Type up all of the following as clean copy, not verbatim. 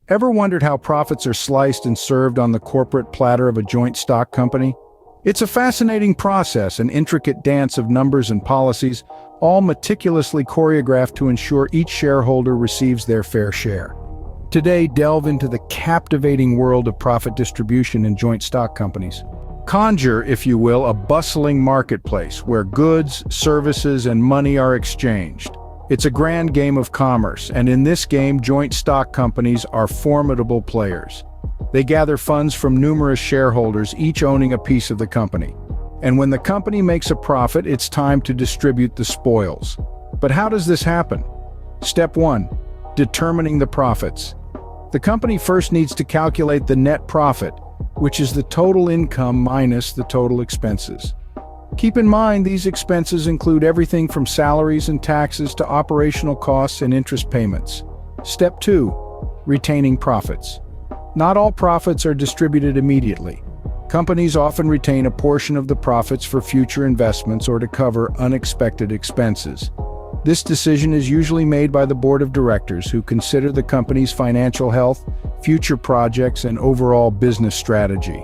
Ever wondered how profits are sliced and served on the corporate platter of a joint stock company? It's a fascinating process, an intricate dance of numbers and policies, all meticulously choreographed to ensure each shareholder receives their fair share. Today, delve into the captivating world of profit distribution in joint stock companies. Conjure, if you will, a bustling marketplace where goods, services, and money are exchanged. It's a grand game of commerce, and in this game, joint stock companies are formidable players. They gather funds from numerous shareholders, each owning a piece of the company. And when the company makes a profit, it's time to distribute the spoils. But how does this happen? Step 1. Determining the profits. The company first needs to calculate the net profit, which is the total income minus the total expenses. Keep in mind, these expenses include everything from salaries and taxes to operational costs and interest payments. Step 2. Retaining profits. Not all profits are distributed immediately. Companies often retain a portion of the profits for future investments or to cover unexpected expenses. This decision is usually made by the board of directors, who consider the company's financial health, future projects, and overall business strategy.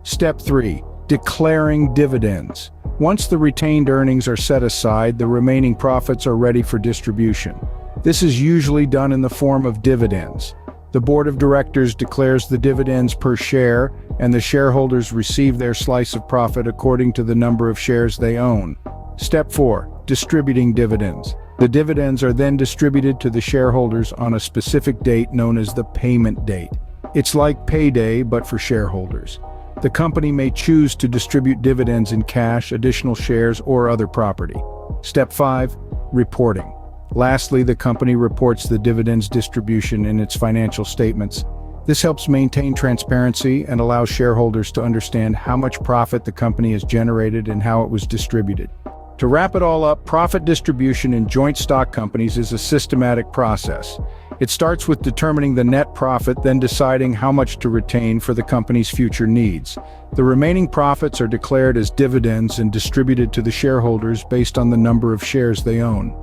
Step 3. Declaring dividends. Once the retained earnings are set aside, the remaining profits are ready for distribution. This is usually done in the form of dividends. The board of directors declares the dividends per share, and the shareholders receive their slice of profit according to the number of shares they own. Step 4. Distributing dividends. The dividends are then distributed to the shareholders on a specific date known as the payment date. It's like payday, but for shareholders. The company may choose to distribute dividends in cash, additional shares, or other property. Step 5. Reporting. Lastly, the company reports the dividends distribution in its financial statements. This helps maintain transparency and allows shareholders to understand how much profit the company has generated and how it was distributed. To wrap it all up, profit distribution in joint stock companies is a systematic process. It starts with determining the net profit, then deciding how much to retain for the company's future needs. The remaining profits are declared as dividends and distributed to the shareholders based on the number of shares they own.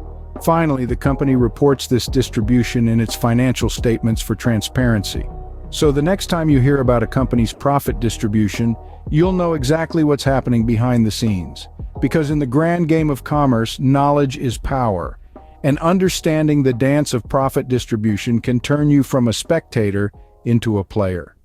Finally, the company reports this distribution in its financial statements for transparency. So the next time you hear about a company's profit distribution, you'll know exactly what's happening behind the scenes. Because in the grand game of commerce, knowledge is power. And understanding the dance of profit distribution can turn you from a spectator into a player.